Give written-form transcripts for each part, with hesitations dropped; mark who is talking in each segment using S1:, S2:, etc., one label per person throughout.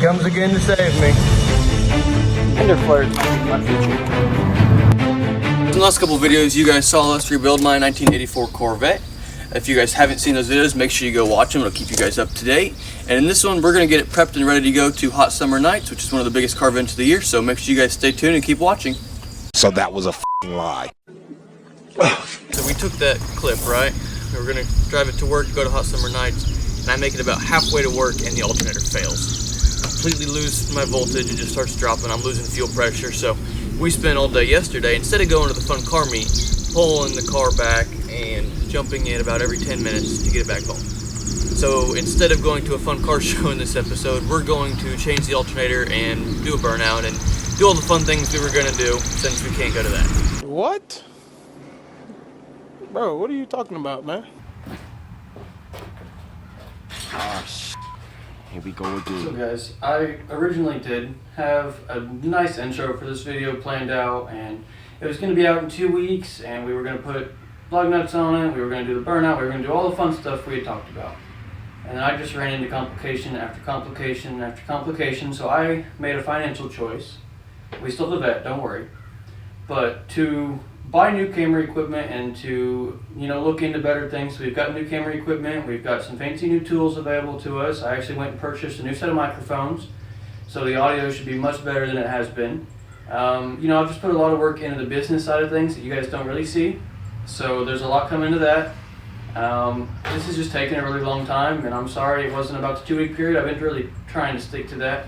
S1: comes again to save me.
S2: Ender flares might be my future.
S3: In the last couple videos, you guys saw us rebuild my 1984 Corvette. If you guys haven't seen those videos, make sure you go watch them. It'll keep you guys up to date. And in this one, we're going to get it prepped and ready to go to Hot Summer Nights, which is one of the biggest car events of the year. So make sure you guys stay tuned and keep watching.
S4: So that was a f***ing lie.
S3: So we took that clip, right? We were going to drive it to work, go to Hot Summer Nights, and I make it about halfway to work and the alternator fails. Completely lose my voltage, it just starts dropping, I'm losing fuel pressure. So we spent all day yesterday, instead of going to the fun car meet, pulling the car back and jumping in about every 10 minutes to get it back home. So instead of going to a fun car show in this episode, we're going to change the alternator and do a burnout and do all the fun things we were going to do since we can't go to that.
S2: What? Bro, what are you talking about, man?
S4: Oh, here we go again.
S3: So guys, I originally did have a nice intro for this video planned out, and it was going to be out in 2 weeks, and we were going to put lug nuts on it, we were going to do the burnout, we were going to do all the fun stuff we had talked about. And then I just ran into complication after complication after complication, so I made a financial choice. We still have the vet, don't worry. But to buy new camera equipment and to, look into better things. We've got new camera equipment, we've got some fancy new tools available to us. I actually went and purchased a new set of microphones, so the audio should be much better than it has been. I've just put a lot of work into the business side of things that you guys don't really see. So there's a lot coming into that. This is just taking a really long time, and I'm sorry it wasn't about the 2-week period. I've been really trying to stick to that,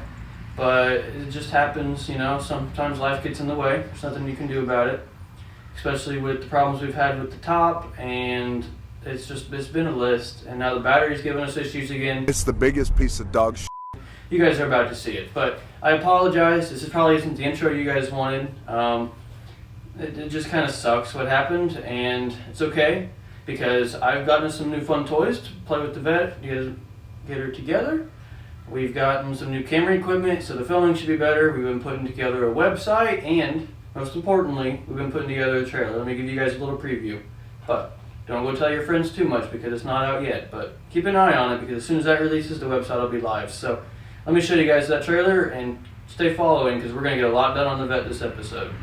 S3: but it just happens, sometimes life gets in the way. There's nothing you can do about it, especially with the problems we've had with the top, and it's been a list, and now the battery's giving us issues again.
S4: It's the biggest piece of dog shit.
S3: You guys are about to see it, but I apologize. This probably isn't the intro you guys wanted. It just kind of sucks what happened, and it's okay, because I've gotten some new fun toys to play with the vet, get her together. We've gotten some new camera equipment, so the filming should be better. We've been putting together a website, and most importantly, we've been putting together a trailer. Let me give you guys a little preview, but don't go tell your friends too much because it's not out yet, but keep an eye on it because as soon as that releases, the website will be live. So let me show you guys that trailer and stay following because we're going to get a lot done on the vet this episode.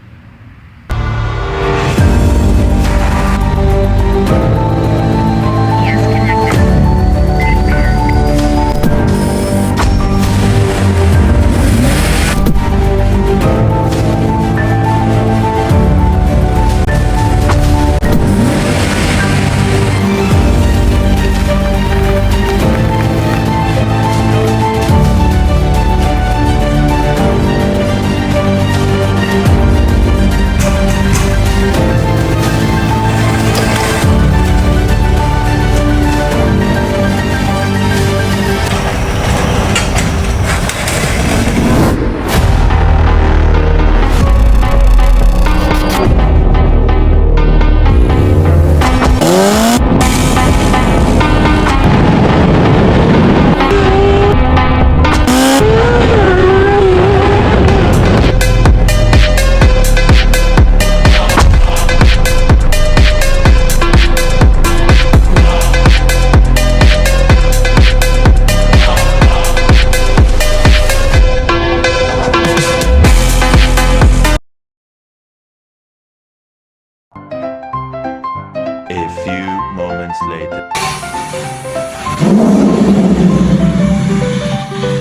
S5: A few moments later.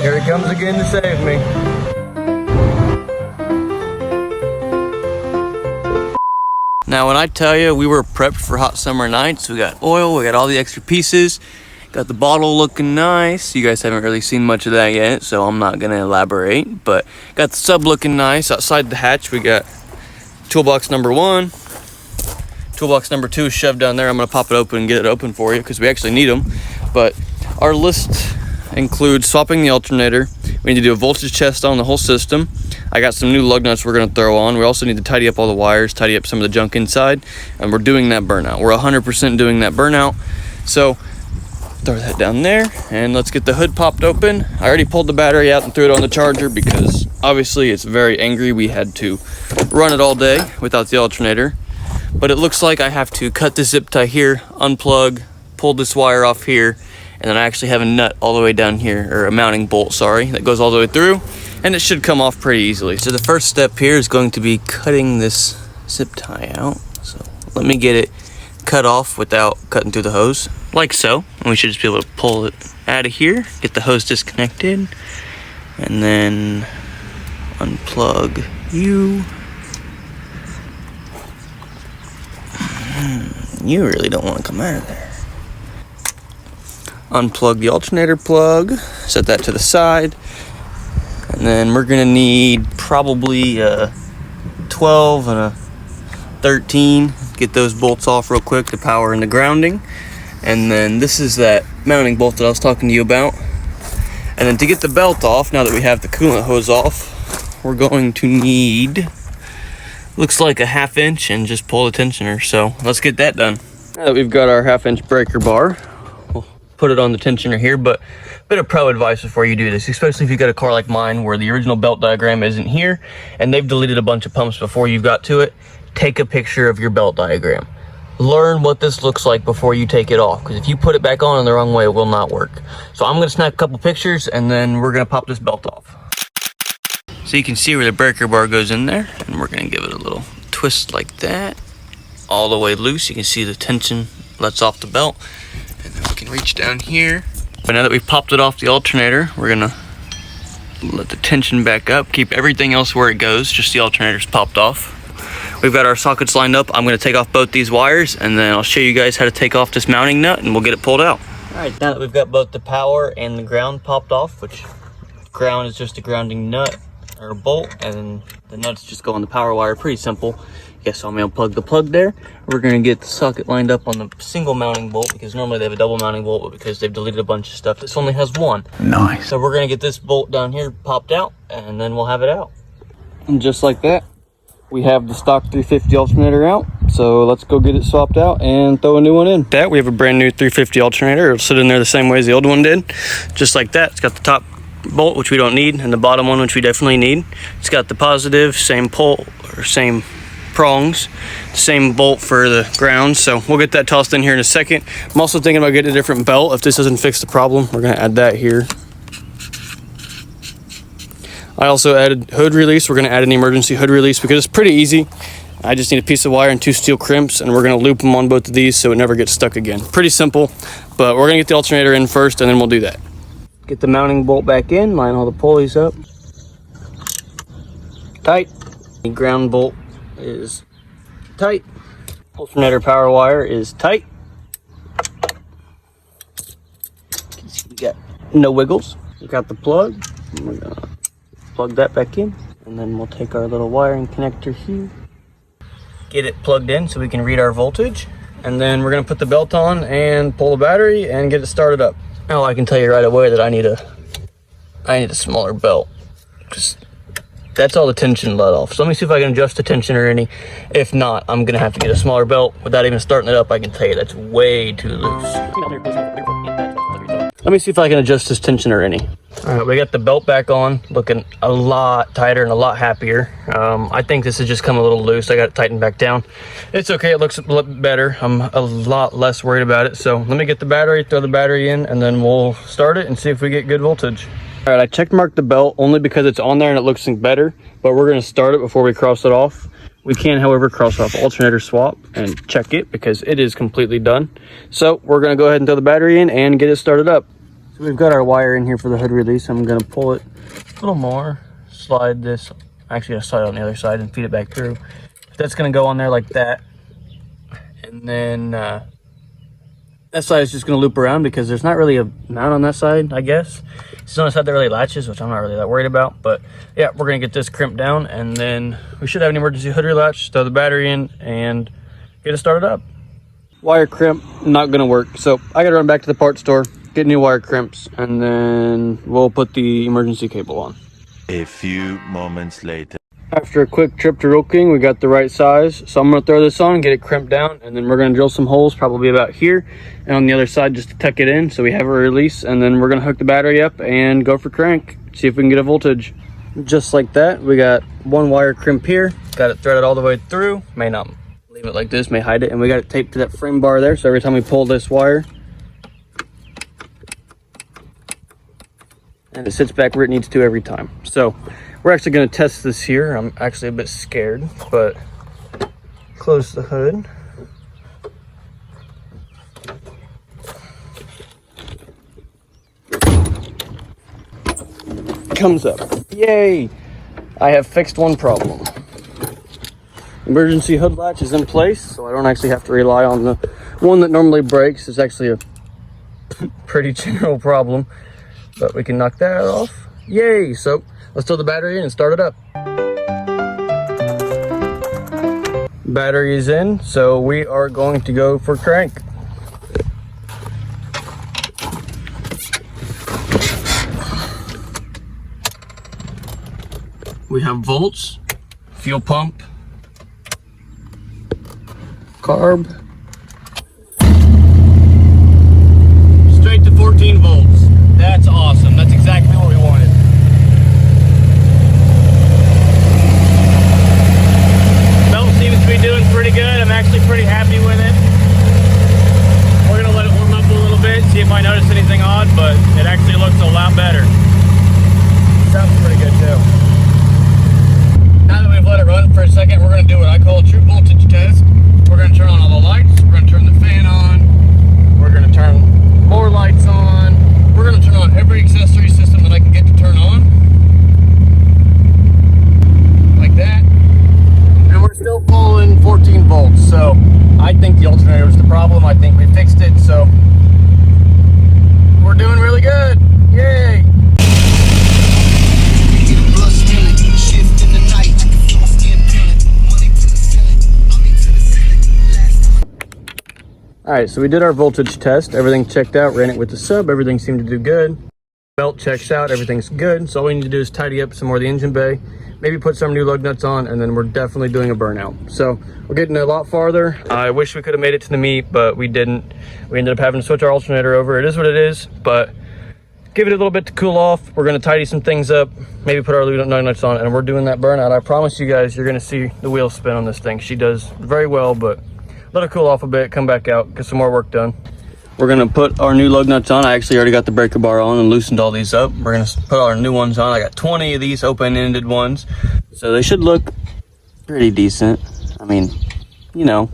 S1: Here it comes again to save me.
S3: Now when I tell you we were prepped for Hot Summer Nights, we got oil, we got all the extra pieces, got the bottle looking nice. You guys haven't really seen much of that yet, so I'm not gonna elaborate, but got the sub looking nice. Outside the hatch we got toolbox number 1. Toolbox number 2 is shoved down there. I'm gonna pop it open and get it open for you because we actually need them. But our list includes swapping the alternator. We need to do a voltage test on the whole system. I got some new lug nuts we're gonna throw on. We also need to tidy up all the wires, tidy up some of the junk inside, and we're doing that burnout. We're 100% doing that burnout. So throw that down there and let's get the hood popped open. I already pulled the battery out and threw it on the charger because obviously it's very angry. We had to run it all day without the alternator. But it looks like I have to cut the zip tie here, unplug, pull this wire off here, And then I actually have a nut all the way down here, or a mounting bolt, sorry, that goes all the way through, and it should come off pretty easily. So the first step here is going to be cutting this zip tie out. So let me get it cut off without cutting through the hose, like so. And we should just be able to pull it out of here, get the hose disconnected, and then unplug you. You really don't want to come out of there. Unplug the alternator plug, set that to the side, and then we're gonna need probably a 12 and a 13. Get those bolts off real quick, the power and the grounding. And then this is that mounting bolt that I was talking to you about. And then to get the belt off, now that we have the coolant hose off, we're going to need, looks like a 1/2 inch, and just pull the tensioner. So let's get that done. Now that we've got our 1/2 inch breaker bar, we'll put it on the tensioner here. But a bit of pro advice before you do this, especially if you've got a car like mine where the original belt diagram isn't here and they've deleted a bunch of pumps before you got to it. Take a picture of your belt diagram. Learn what this looks like before you take it off, because if you put it back on in the wrong way, it will not work. So I'm going to snap a couple pictures and then we're going to pop this belt off. So you can see where the breaker bar goes in there, and we're going to give it a little twist like that, all the way loose. You can see the tension lets off the belt, and then we can reach down here. But now that we've popped it off the alternator, we're going to let the tension back up, keep everything else where it goes, just the alternator's popped off. We've got our sockets lined up. I'm going to take off both these wires, and then I'll show you guys how to take off this mounting nut, and we'll get it pulled out. All right, now that we've got both the power and the ground popped off, which ground is just a grounding nut or bolt, and the nuts just go on the power wire. Pretty simple. Yes, so I'm going to plug the plug there. We're going to get the socket lined up on the single mounting bolt, because normally they have a double mounting bolt, but because they've deleted a bunch of stuff, this only has one.
S2: Nice.
S3: So we're going to get this bolt down here popped out, and then we'll have it out. And just like that, we have the stock 350 alternator out. So let's go get it swapped out and throw a new one in. That we have a brand new 350 alternator. It'll sit in there the same way as the old one did. Just like that. It's got the top bolt, which we don't need, and the bottom one, which we definitely need. It's got the positive, same pole, or same prongs, same bolt for the ground. So we'll get that tossed in here in a second. I'm also thinking about getting a different belt. If this doesn't fix the problem, we're going to add that here. I also added hood release. We're going to add an emergency hood release because it's pretty easy. I just need a piece of wire and 2 steel crimps, and we're going to loop them on both of these so it never gets stuck again. Pretty simple, but we're going to get the alternator in first, and then we'll do that. Get the mounting bolt back in, line all the pulleys up. Tight. The ground bolt is tight. Alternator power wire is tight. You can see we got no wiggles. We got the plug. We're going to plug that back in, and then we'll take our little wiring connector here, get it plugged in so we can read our voltage, and then we're going to put the belt on and pull the battery and get it started up. Now I can tell you right away that I need a smaller belt, because that's all the tension let off. So let me see if I can adjust the tension or any. If not, I'm going to have to get a smaller belt. Without even starting it up, I can tell you that's way too loose. Let me see if I can adjust this tension or any. All right, we got the belt back on, looking a lot tighter and a lot happier. I think this has just come a little loose. I got it tightened back down. It's okay, it looks a little better. I'm a lot less worried about it. So let me get the battery, throw the battery in, and then we'll start it and see if we get good voltage. All right, I check marked the belt only because it's on there and it looks better, but we're gonna start it before we cross it off. We can, however, cross off alternator swap and check it because it is completely done. So we're gonna go ahead and throw the battery in and get it started up. So we've got our wire in here for the hood release. I'm gonna pull it a little more, slide this, actually I'll slide it on the other side and feed it back through. That's gonna go on there like that. And then that side is just gonna loop around because there's not really a mount on that side, I guess. It's on the side that really latches, which I'm not really that worried about. But yeah, we're gonna get this crimped down, and then we should have an emergency hood relatch, throw the battery in, and get it started up. Wire crimp, not gonna work. So I gotta run back to the parts store, get new wire crimps, and then we'll put the emergency cable on.
S5: A few moments later.
S3: After a quick trip to Roll King, we got the right size. So I'm gonna throw this on, get it crimped down, and then we're gonna drill some holes probably about here and on the other side just to tuck it in so we have a release, and then we're gonna hook the battery up and go for crank, see if we can get a voltage. Just like that, we got one wire crimp here, got it threaded all the way through. May not leave it like this, may hide it, and we got it taped to that frame bar there, so every time we pull this wire, and it sits back where it needs to every time. So we're actually going to test this here. I'm actually a bit scared, but close the hood. Comes up. Yay! I have fixed one problem. Emergency hood latch is in place, so I don't actually have to rely on the one that normally breaks. It's actually a pretty general problem, but we can knock that off. Yay! So let's throw the battery in and start it up. Battery is in, so we are going to go for crank. We have volts, fuel pump, carb, straight to 14 volts. That's awesome. That's exactly what we wanted. Belt seems to be doing pretty good. I'm actually pretty happy with it. We're gonna let it warm up a little bit, see if I notice anything odd, but it actually looks a lot better. Sounds pretty good too. Now that we've let it run for a second, we're going to do what I call a true voltage test. We're going to turn on all the lights, we're going to turn the fan on, we're going to turn more lights on, we're going to turn on every accessory system that I can get to turn on. Like that. And we're still pulling 14 volts, so I think the alternator was the problem. I think we fixed it, so we're doing really good. Yay! Alright, so we did our voltage test. Everything checked out, ran it with the sub, everything seemed to do good. Belt checks out, everything's good. So all we need to do is tidy up some more of the engine bay, maybe put some new lug nuts on, and then we're definitely doing a burnout. So we're getting a lot farther. I wish we could have made it to the meet, but we didn't. We ended up having to switch our alternator over. It is what it is, but give it a little bit to cool off. We're going to tidy some things up, maybe put our lug nuts on, and we're doing that burnout. I promise you guys, you're going to see the wheels spin on this thing. She does very well, but let it cool off a bit, come back out, get some more work done. We're gonna put our new lug nuts on. I actually already got the breaker bar on and loosened all these up. We're gonna put our new ones on. I got 20 of these open-ended ones, so they should look pretty decent. I mean, you know,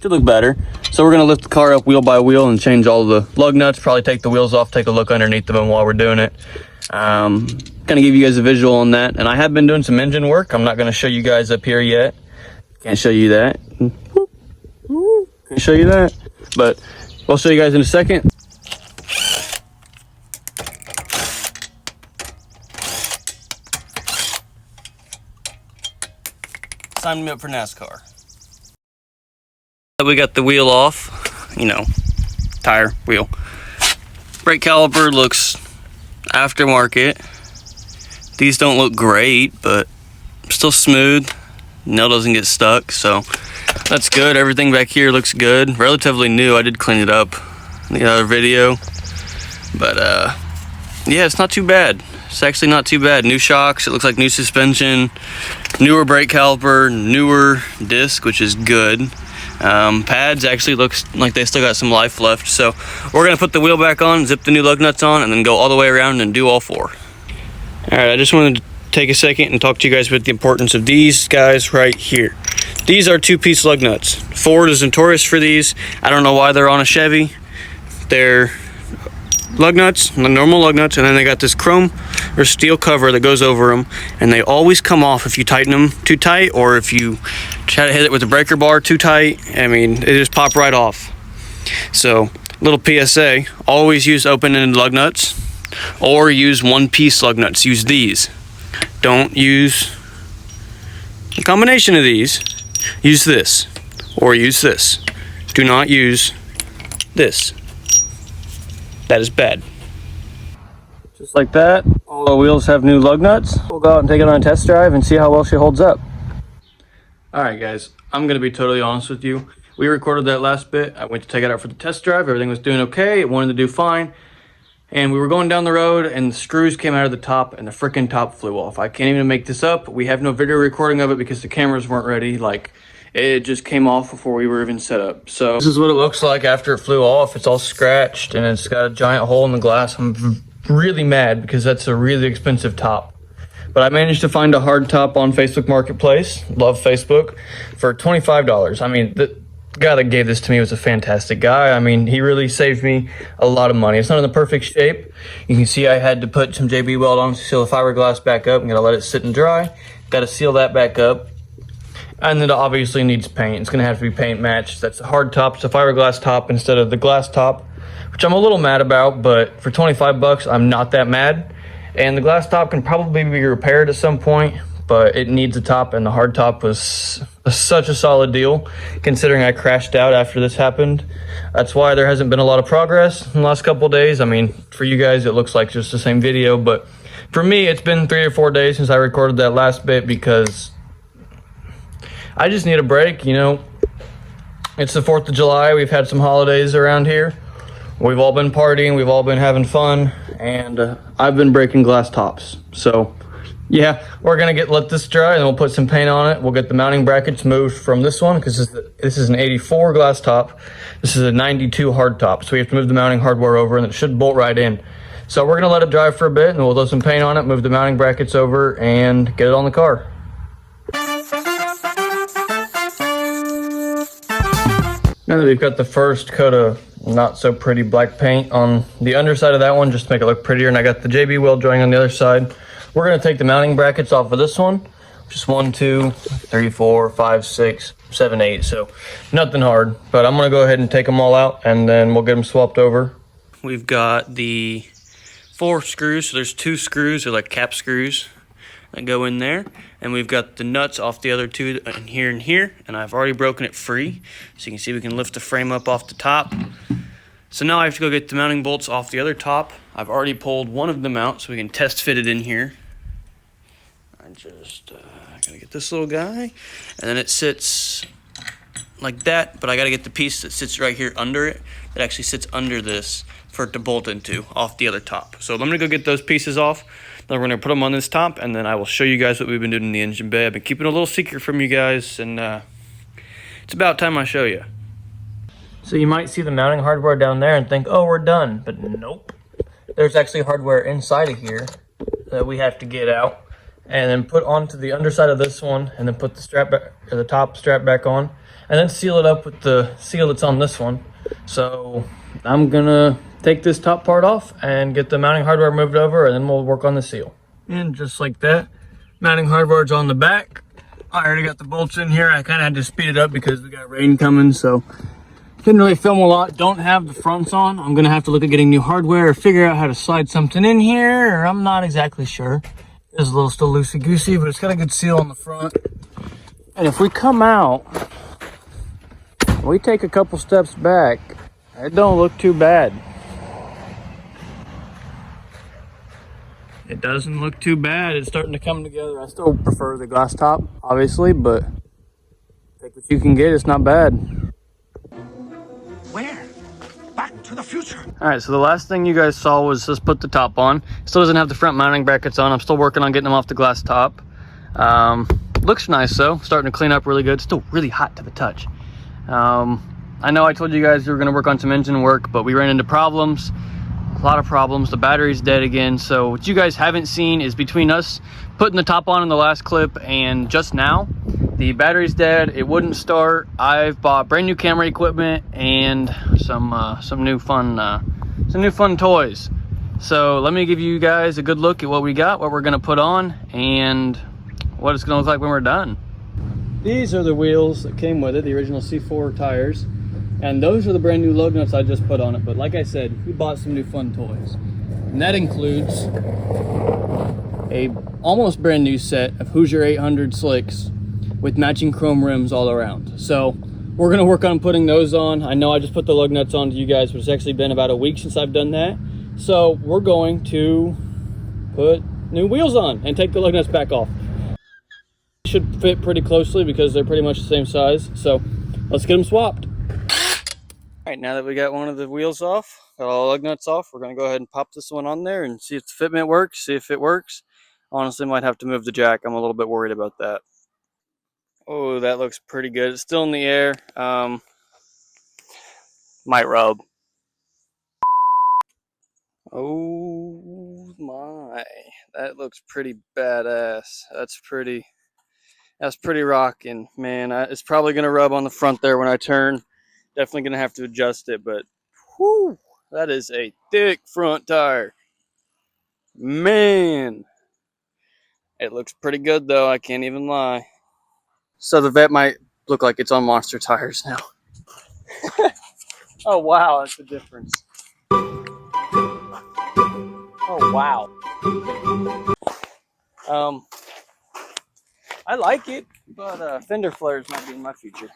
S3: should look better. So we're gonna lift the car up wheel by wheel and change all the lug nuts, probably take the wheels off, take a look underneath them while we're doing it. Gonna give you guys a visual on that. And I have been doing some engine work. I'm not gonna show you guys up here yet. Can't show you that. Can't show you that, but I'll show you guys in a second. Sign me up for NASCAR. We got the wheel off, you know, tire, wheel. Brake caliper looks aftermarket. These don't look great, but still smooth. Nail doesn't get stuck, so that's good. Everything back here looks good. Relatively new. I did clean it up in the other video, but yeah, it's not too bad. It's actually not too bad. New shocks, it looks like new suspension, newer brake caliper, newer disc, which is good. Pads actually looks like they still got some life left, so we're gonna put the wheel back on, zip the new lug nuts on, and then go all the way around and do all four. All right, I just wanted to take a second and talk to you guys about the importance of these guys right here. These are two-piece lug nuts. Ford is notorious for these. I don't know why they're on a Chevy. They're lug nuts, normal lug nuts, and then they got this chrome or steel cover that goes over them, and they always come off if you tighten them too tight, or if you try to hit it with the breaker bar too tight. I mean, they just pop right off. So, little PSA, always use open-ended lug nuts, or use one-piece lug nuts. Use these. Don't use a combination of these. Use this, or use this. Do not use this. That is bad. Just like that, all the wheels have new lug nuts. We'll go out and take it on a test drive and see how well she holds up. Alright guys, I'm going to be totally honest with you. We recorded that last bit. I went to take it out for the test drive. Everything was doing okay. It wanted to do fine. And we were going down the road and the screws came out of the top and the frickin' top flew off. I can't even make this up. We have no video recording of it because the cameras weren't ready. Like, it just came off before we were even set up. So this is what it looks like after it flew off. It's all scratched and it's got a giant hole in the glass. I'm really mad because that's a really expensive top. But I managed to find a hard top on Facebook Marketplace, love Facebook, for $25. I mean, the guy that gave this to me was a fantastic guy. I mean, he really saved me a lot of money. It's not in the perfect shape. You can see I had to put some JB Weld on to seal the fiberglass back up. I'm gonna let it sit and dry. Got to seal that back up. And then it obviously needs paint. It's gonna have to be paint matched. That's a hard top, it's a fiberglass top instead of the glass top, which I'm a little mad about, but for 25 bucks, I'm not that mad. And the glass top can probably be repaired at some point, but it needs a top, and the hard top was such a solid deal, considering I crashed out after this happened. That's why there hasn't been a lot of progress in the last couple of days. I mean, for you guys, it looks like just the same video, but for me, it's been 3 or 4 days since I recorded that last bit because I just need a break, you know. It's the 4th of July. We've had some holidays around here. We've all been partying, we've all been having fun, and I've been breaking glass tops. So, yeah, we're gonna let this dry, and we'll put some paint on it. We'll get the mounting brackets moved from this one, because this is an 84 glass top. This is a 92 hard top, so we have to move the mounting hardware over, and it should bolt right in. So we're gonna let it dry for a bit, and we'll throw some paint on it, move the mounting brackets over, and get it on the car. Now that we've got the first coat of not so pretty black paint on the underside of that one, just to make it look prettier, and I got the JB Weld drawing on the other side, we're going to take the mounting brackets off of this one. Just 1, 2, 3, 4, 5, 6, 7, 8. So nothing hard, but I'm going to go ahead and take them all out, and then we'll get them swapped over. We've got the 4 screws. So there's 2 screws, they're like cap screws that go in there, and we've got the nuts off the other 2 in here, and I've already broken it free, so you can see we can lift the frame up off the top. So now I have to go get the mounting bolts off the other top. I've already pulled one of them out so we can test fit it in here. I just gotta get this little guy, and then it sits like that, but I gotta get the piece that sits right here under it, that actually sits under this for it to bolt into off the other top. So I'm gonna go get those pieces off. Then we're going to put them on this top, and then I will show you guys what we've been doing in the engine bay. I've been keeping a little secret from you guys, and it's about time I show you. So you might see the mounting hardware down there and think, oh, we're done. But nope. There's actually hardware inside of here that we have to get out and then put onto the underside of this one, and then put the strap back, or the top strap back on, and then seal it up with the seal that's on this one. So I'm going to take this top part off and get the mounting hardware moved over, and then we'll work on the seal. And just like that, mounting hardware's on the back. I already got the bolts in here. I kind of had to speed it up because we got rain coming, so didn't really film a lot. Don't have the fronts on. I'm gonna have to look at getting new hardware or figure out how to slide something in here, or I'm not exactly sure. It's a little still loosey-goosey, but it's got a good seal on the front. And if we come out, we take a couple steps back, it don't look too bad. It doesn't look too bad. It's starting to come together. I still prefer the glass top, obviously, but take what you can get. It's not bad.
S4: Where? Back to the future.
S3: All right, so the last thing you guys saw was just put the top on. Still doesn't have the front mounting brackets on. I'm still working on getting them off the glass top. Looks nice though. Starting to clean up really good. Still really hot to the touch. I know I told you guys we were going to work on some engine work, but we ran into problems. A lot of problems. The battery's dead again. So what you guys haven't seen is between us putting the top on in the last clip and just now, the battery's dead. It wouldn't start. I've bought brand new camera equipment and some new fun toys. So let me give you guys a good look at what we got, what we're gonna put on, and what it's gonna look like when we're done. These are the wheels that came with it, the original C4 tires. And those are the brand new lug nuts I just put on it. But like I said, we bought some new fun toys. And that includes a almost brand new set of Hoosier 800 slicks with matching chrome rims all around. So we're gonna work on putting those on. I know I just put the lug nuts on to you guys, but it's actually been about a week since I've done that. So we're going to put new wheels on and take the lug nuts back off. Should fit pretty closely because they're pretty much the same size. So let's get them swapped. All right, now that we got one of the wheels off, got all the lug nuts off, we're gonna go ahead and pop this one on there and see if the fitment works, see if it works. Honestly, might have to move the jack. I'm a little bit worried about that. Oh, that looks pretty good. It's still in the air. Might rub. Oh my, that looks pretty badass. That's pretty rocking, man. It's probably gonna rub on the front there when I turn. Definitely gonna have to adjust it, but whoo, that is a thick front tire, man. It looks pretty good though, I can't even lie. So the Vette might look like it's on monster tires now. Oh wow, that's the difference. Oh wow. I like it, but fender flares might be in my future.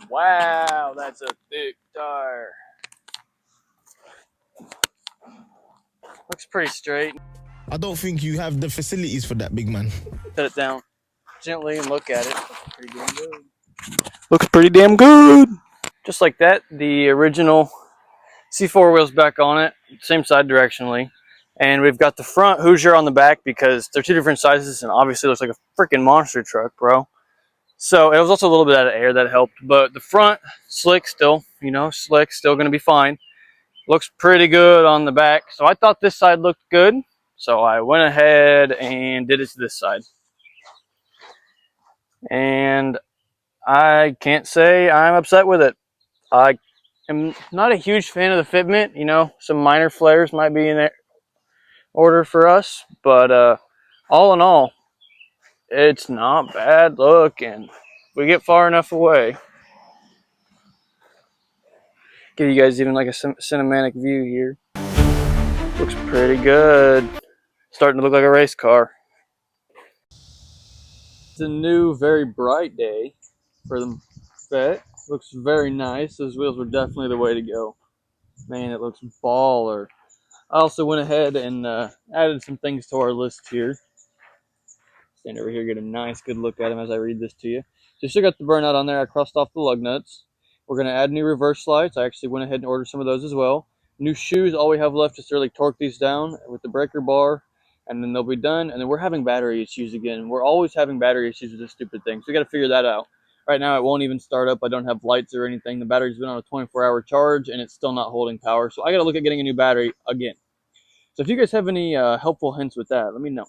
S3: Wow, that's a thick tire. Looks pretty straight.
S6: I don't think you have the facilities for that, big man.
S3: Set it down gently and look at it. Pretty damn good. Looks pretty damn good. Just like that, the original C4 wheels back on it, same side directionally. And we've got the front Hoosier on the back because they're two different sizes and obviously looks like a freaking monster truck, bro. So it was also a little bit out of air that helped, but the front, slick still, you know, slick, still gonna be fine. Looks pretty good on the back. So I thought this side looked good. So I went ahead and did it to this side. And I can't say I'm upset with it. I am not a huge fan of the fitment, you know, some minor flares might be in order for us, but all in all, it's not bad looking. We get far enough away. Give you guys even like a cinematic view here. Looks pretty good. Starting to look like a race car. It's a new, very bright day for the Vette. Looks very nice. Those wheels were definitely the way to go. Man, it looks baller. I also went ahead and added some things to our list here. Stand over here, get a nice good look at them as I read this to you. So still got the burnout on there. I crossed off the lug nuts. We're going to add new reverse lights. I actually went ahead and ordered some of those as well. New shoes. All we have left is to really torque these down with the breaker bar, and then they'll be done. And then we're having battery issues again. We're always having battery issues with this stupid thing, so we got to figure that out. Right now, it won't even start up. I don't have lights or anything. The battery's been on a 24-hour charge, and it's still not holding power. So I got to look at getting a new battery again. So if you guys have any helpful hints with that, let me know.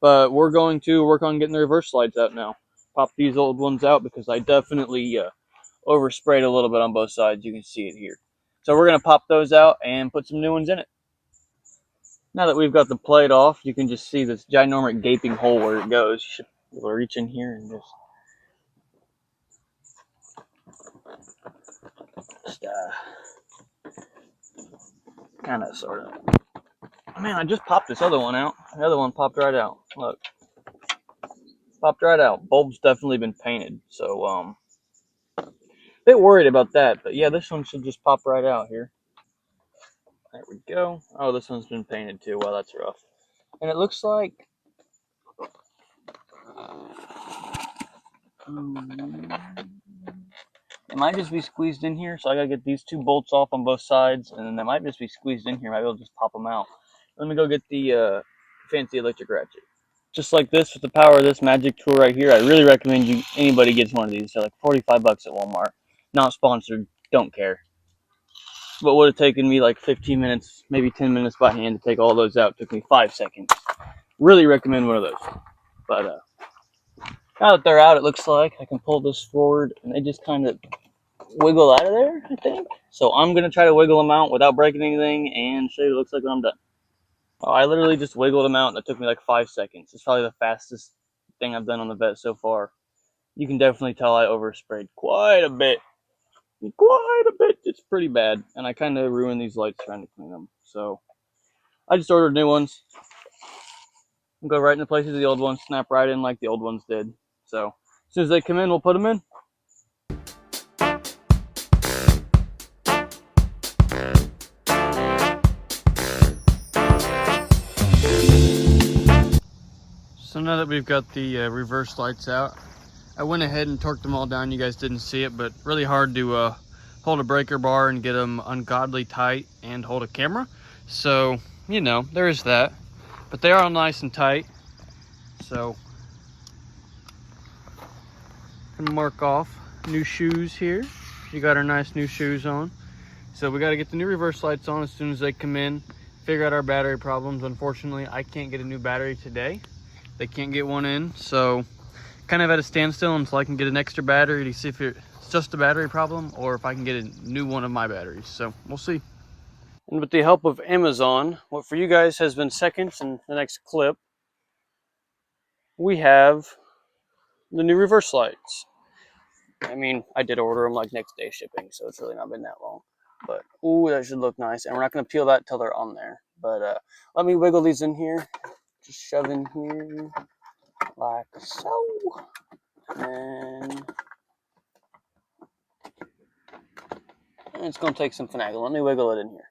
S3: But we're going to work on getting the reverse lights out now. Pop these old ones out because I definitely oversprayed a little bit on both sides. You can see it here. So we're going to pop those out and put some new ones in it. Now that we've got the plate off, you can just see this ginormous gaping hole where it goes. You should be able to reach in here and just kind of sort of. Man, I just popped this other one out. The other one popped right out. Look. Popped right out. Bulb's definitely been painted. So, a bit worried about that. But yeah, this one should just pop right out here. There we go. Oh, this one's been painted too. Wow, that's rough. And it looks like... it might just be squeezed in here. So I gotta get these two bolts off on both sides. And then they might just be squeezed in here. Maybe I'll just pop them out. Let me go get the fancy electric ratchet. Just like this, with the power of this magic tool right here, I really recommend anybody gets one of these. They're like 45 bucks at Walmart. Not sponsored, don't care. But would have taken me like 15 minutes, maybe 10 minutes by hand to take all those out. It took me 5 seconds. Really recommend one of those. But now that they're out, it looks like I can pull this forward and they just kind of wiggle out of there, I think. So I'm going to try to wiggle them out without breaking anything and show you what it looks like when I'm done. Oh, I literally just wiggled them out and it took me like 5 seconds. It's probably the fastest thing I've done on the Vette so far. You can definitely tell I oversprayed quite a bit. It's pretty bad. And I kind of ruined these lights trying to clean them. So I just ordered new ones. We'll go right in the places of the old ones. Snap right in like the old ones did. So as soon as they come in, we'll put them in. So now that we've got the reverse lights out, I went ahead and torqued them all down. You guys didn't see it, but really hard to hold a breaker bar and get them ungodly tight and hold a camera. So, you know, there is that. But they are all nice and tight. So, I'm gonna mark off new shoes here. You got our nice new shoes on. So we got to get the new reverse lights on as soon as they come in. figure out our battery problems. Unfortunately, I can't get a new battery today. They can't get one in, so kind of at a standstill until I can get an extra battery to see if it's just a battery problem or if I can get a new one of my batteries. So we'll see. And with the help of Amazon, what for you guys has been seconds in the next clip, we have the new reverse lights. I mean, I did order them like next day shipping, so it's really not been that long. But, ooh, that should look nice. And we're not going to peel that till they're on there. But let me wiggle these in here. Just shove in here like so. And it's going to take some finagling. Let me wiggle it in here.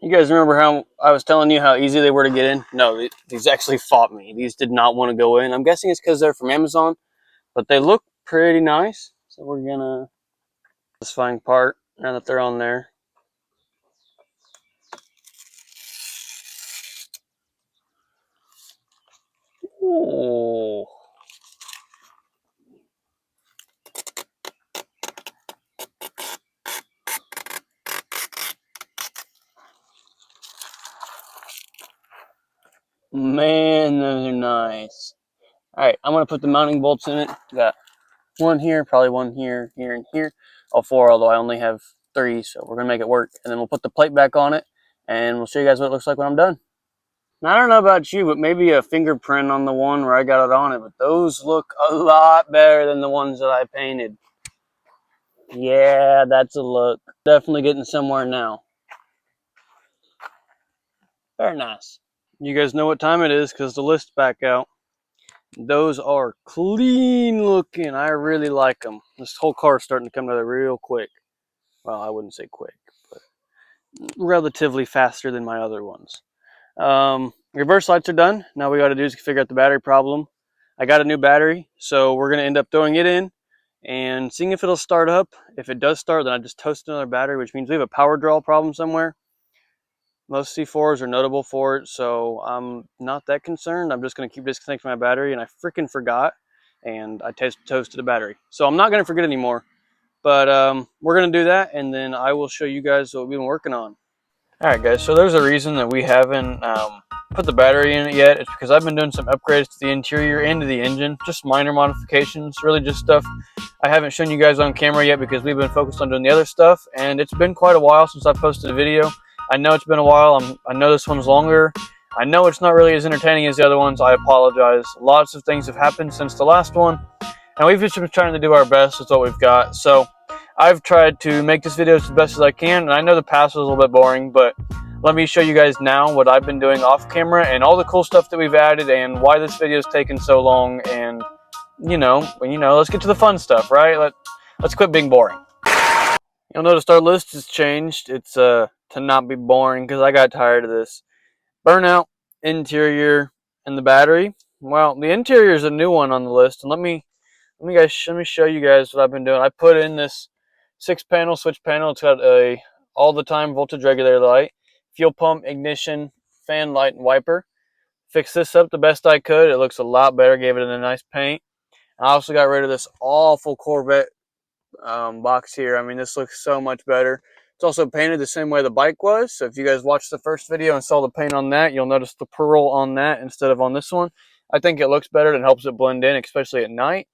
S3: You guys remember how I was telling you how easy they were to get in? No, these actually fought me. These did not want to go in. I'm guessing it's because they're from Amazon, but they look pretty nice. So we're going to satisfying part now that they're on there. Ooh. Man, those are nice. Alright, I'm going to put the mounting bolts in it. Got one here, probably one here, here, and here. All four, although I only have 3, so we're going to make it work. And then we'll put the plate back on it, and we'll show you guys what it looks like when I'm done. Now, I don't know about you, but maybe a fingerprint on the one where I got it on it, but those look a lot better than the ones that I painted. Yeah, that's a look. Definitely getting somewhere now. Very nice. You guys know what time it is because the list's back out. Those are clean looking. I really like them. This whole car is starting to come together real quick. Well, I wouldn't say quick, but relatively faster than my other ones. Reverse lights are done. Now we got to do is figure out the battery problem. I got a new battery, so we're going to end up throwing it in and seeing if it'll start up. If it does start, then I just toast another battery, which means we have a power draw problem somewhere. Most C4s are notable for it, so I'm not that concerned. I'm just going to keep disconnecting my battery, and I freaking forgot, and I toasted a battery. So I'm not going to forget anymore, but we're going to do that, and then I will show you guys what we've been working on. All right, guys, so there's a reason that we haven't put the battery in it yet. It's because I've been doing some upgrades to the interior and to the engine, just minor modifications, really just stuff I haven't shown you guys on camera yet because we've been focused on doing the other stuff, and it's been quite a while since I've posted a video. I know it's been a while. I know this one's longer. I know it's not really as entertaining as the other ones. I apologize. Lots of things have happened since the last one, and we've just been trying to do our best with what we've got. So I've tried to make this video as best as I can, and I know the past was a little bit boring, but let me show you guys now what I've been doing off camera and all the cool stuff that we've added and why this video is taking so long. And let's get to the fun stuff, right? Let's quit being boring. You'll notice our list has changed. It's to not be boring because I got tired of this. Burnout, interior, and the battery. Well, the interior is a new one on the list, and let me show you guys what I've been doing. I put in this 6-panel switch panel. It's got a all the time voltage regulator light, fuel pump, ignition, fan light, and wiper. Fixed this up the best I could. It looks a lot better. Gave it a nice paint. I also got rid of this awful Corvette box here. I mean, this looks so much better. It's also painted the same way the bike was. So if you guys watched the first video and saw the paint on that, you'll notice the pearl on that instead of on this one. I think it looks better and helps it blend in, especially at night.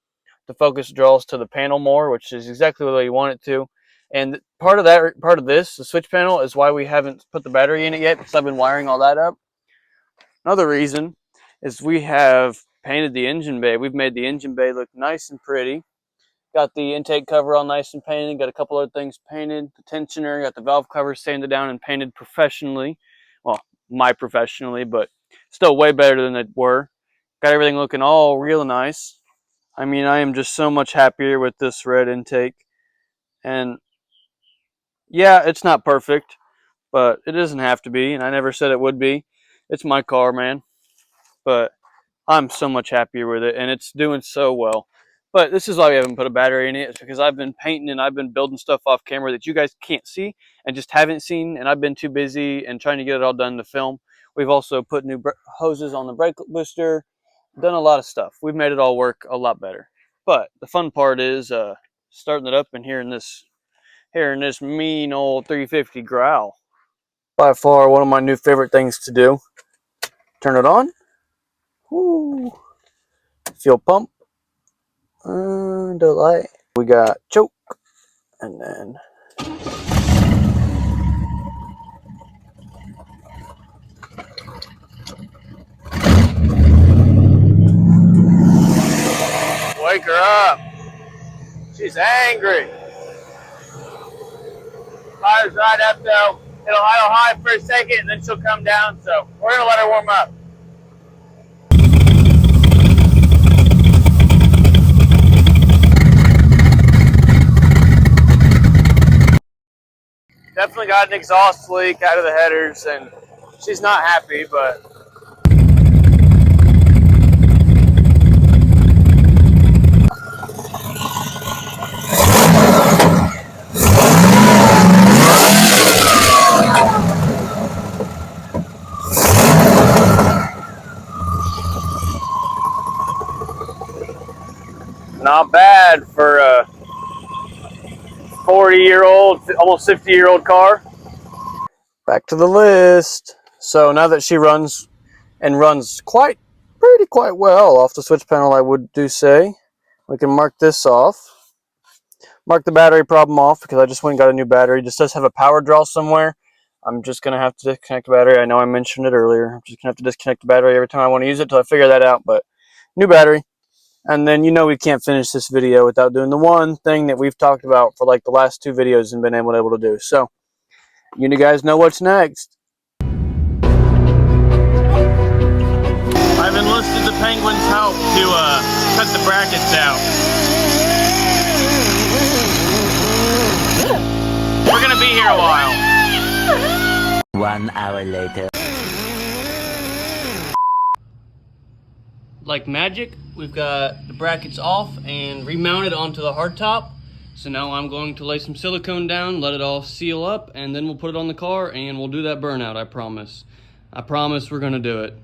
S3: The focus draws to the panel more, which is exactly the way you want it to. And part of this, the switch panel, is why we haven't put the battery in it yet, because I've been wiring all that up. Another reason is we have painted the engine bay. We've made the engine bay look nice and pretty. Got the intake cover all nice and painted. Got a couple other things painted. The tensioner, got the valve cover sanded down and painted professionally. Well, professionally, but still way better than they were. Got everything looking all real nice. I mean, I am just so much happier with this red intake. And yeah, it's not perfect, but it doesn't have to be, and I never said it would be. It's my car, man. But I'm so much happier with it, and it's doing so well. But this is why we haven't put a battery in it. It's because I've been painting and I've been building stuff off camera that you guys can't see and just haven't seen, and I've been too busy and trying to get it all done to film. We've also put new hoses on the brake booster, done a lot of stuff. We've made it all work a lot better. But the fun part is starting it up and hearing this mean old 350 growl. By far one of my new favorite things to do. Turn it on. Woo. Fuel pump. Delay. We got choke. And then wake her up. She's angry. Fire's right up though. It'll idle high for a second and then she'll come down. So we're gonna let her warm up. Definitely got an exhaust leak out of the headers and she's not happy, but not bad for a 40-year-old, almost 50-year-old car. Back to the list. So now that she runs and runs quite well off the switch panel, I would do say, we can mark this off. Mark the battery problem off because I just went and got a new battery. This does have a power draw somewhere. I'm just going to have to disconnect the battery. I know I mentioned it earlier. I'm just going to have to disconnect the battery every time I want to use it until I figure that out. But new battery. And then, you know, we can't finish this video without doing the one thing that we've talked about for like the last 2 videos and been able to do. So, you guys know what's next. I've enlisted the Penguin's help to cut the brackets out. We're going to be here a while.
S5: 1 hour later.
S3: Like magic, we've got the brackets off and remounted onto the hardtop. So now I'm going to lay some silicone down, let it all seal up, and then we'll put it on the car and we'll do that burnout, I promise. I promise we're gonna do it.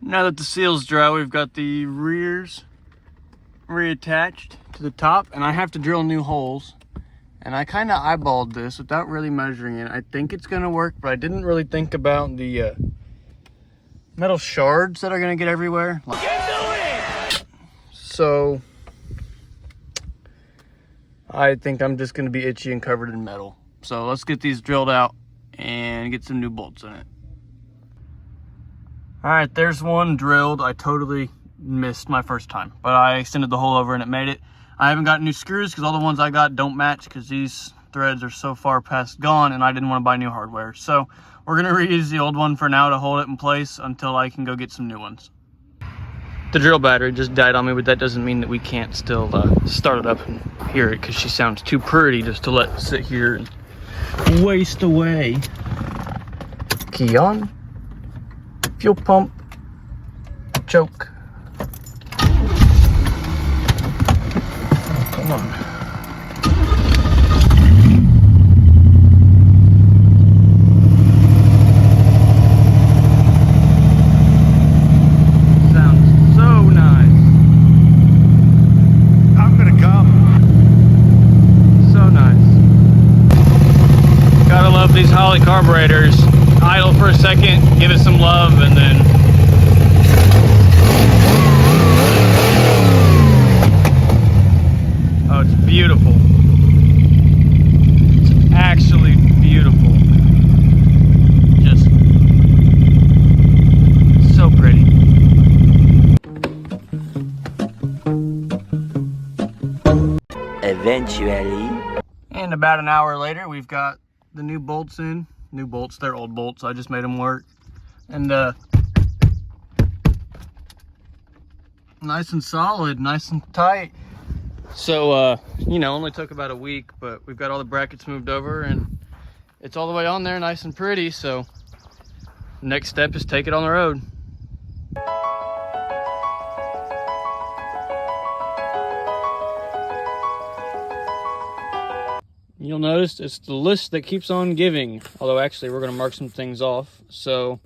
S3: Now that the seal's dry, we've got the rears reattached to the top, and I have to drill new holes. And I kind of eyeballed this without really measuring it. I think it's gonna work, but I didn't really think about the metal shards that are gonna get everywhere. So I think I'm just gonna be itchy and covered in metal. So let's get these drilled out and get some new bolts in it. All right, there's one drilled. I totally missed my first time, but I extended the hole over and it made it. I haven't got new screws because all the ones I got don't match because these threads are so far past gone and I didn't want to buy new hardware. So we're gonna reuse the old one for now to hold it in place until I can go get some new ones. The drill battery just died on me, but that doesn't mean that we can't still start it up and hear it because she sounds too pretty just to let sit here and waste away. Key on, fuel pump, choke. Come on. These Holley carburetors, idle for a second, give it some love, and then oh, it's beautiful. It's actually beautiful. Just so pretty.
S5: Eventually.
S3: And about an hour later, we've got the new bolts in. New bolts, they're old bolts. I just made them work. And nice and solid, nice and tight. So, you know, only took about a week, but we've got all the brackets moved over and it's all the way on there, nice and pretty. So, next step is take it on the road. You'll notice it's the list that keeps on giving, although actually we're going to mark some things off. So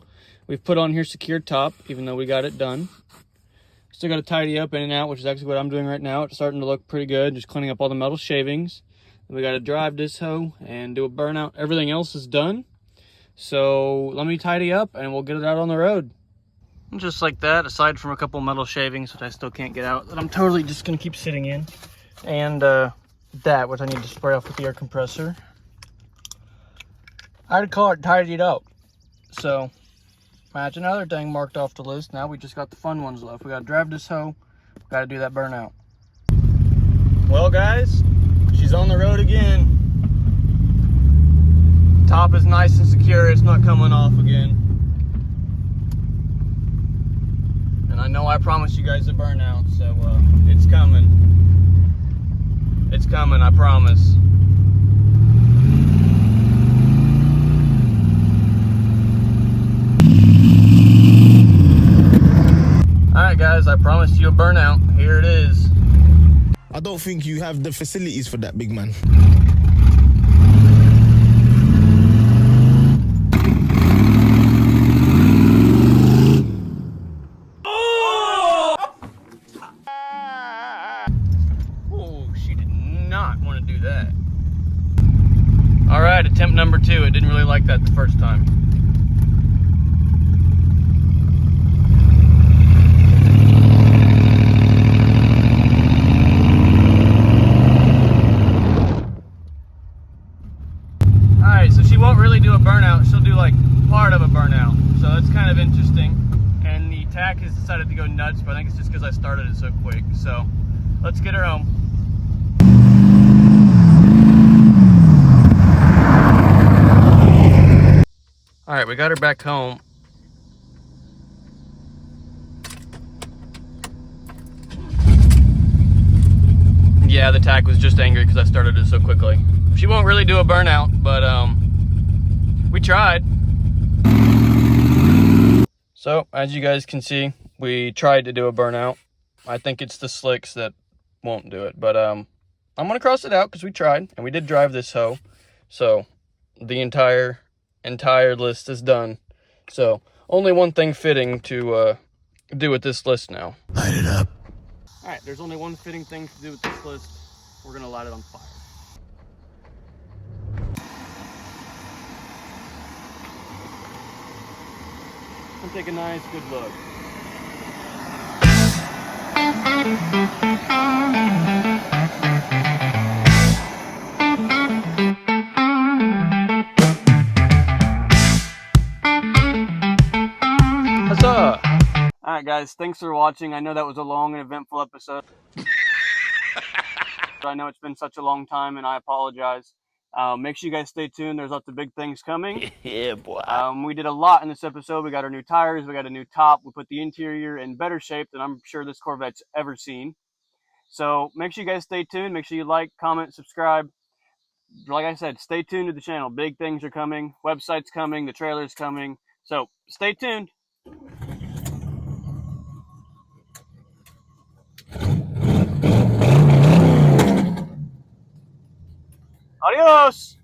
S3: we've put on here secure top, even though we got it done. Still got to tidy up in and out, which is actually what I'm doing right now. It's starting to look pretty good, just cleaning up all the metal shavings. And we got to drive this hoe and do a burnout. Everything else is done. So let me tidy up and we'll get it out on the road. And just like that, aside from a couple metal shavings, which I still can't get out, that I'm totally just gonna keep sitting in. And that, which I need to spray off with the air compressor. I'd call it tidied up. So, that's another thing marked off the list. Now we just got the fun ones left. We gotta drive this hoe, we gotta do that burnout. Well guys, she's on the road again. Top is nice and secure, it's not coming off again. And I know I promised you guys a burnout, so it's coming. It's coming, I promise. Alright guys, I promised you a burnout. Here it is.
S6: I don't think you have the facilities for that, big man.
S3: Oh, she did not want to do that. Alright, attempt number 2. It didn't really like that the first time. Alright, so she won't really do a burnout, she'll do like part of a burnout. So that's kind of interesting. And the tack has decided to go nuts, but I think it's just because I started it so quick. So let's get her home. Alright, we got her back home. Yeah, the tack was just angry because I started it so quickly. She won't really do a burnout, but we tried. So, as you guys can see, we tried to do a burnout. I think it's the slicks that won't do it, but I'm gonna cross it out because we tried, and we did drive this hoe. So, the entire list is done. So, only one thing fitting to do with this list now.
S6: Light it up.
S3: Alright, there's only one fitting thing to do with this list. We're gonna light it on fire. And take a nice good look. Huzzah! Alright guys, thanks for watching. I know that was a long and eventful episode. I know it's been such a long time and I apologize. Make sure you guys stay tuned. There's lots of big things coming.
S5: Yeah, boy.
S3: We did a lot in this episode. We got our new tires. We got a new top. We put the interior in better shape than I'm sure this Corvette's ever seen. So make sure you guys stay tuned. Make sure you like, comment, subscribe. Like I said, stay tuned to the channel. Big things are coming. Website's coming. The trailer's coming. So stay tuned. Adios!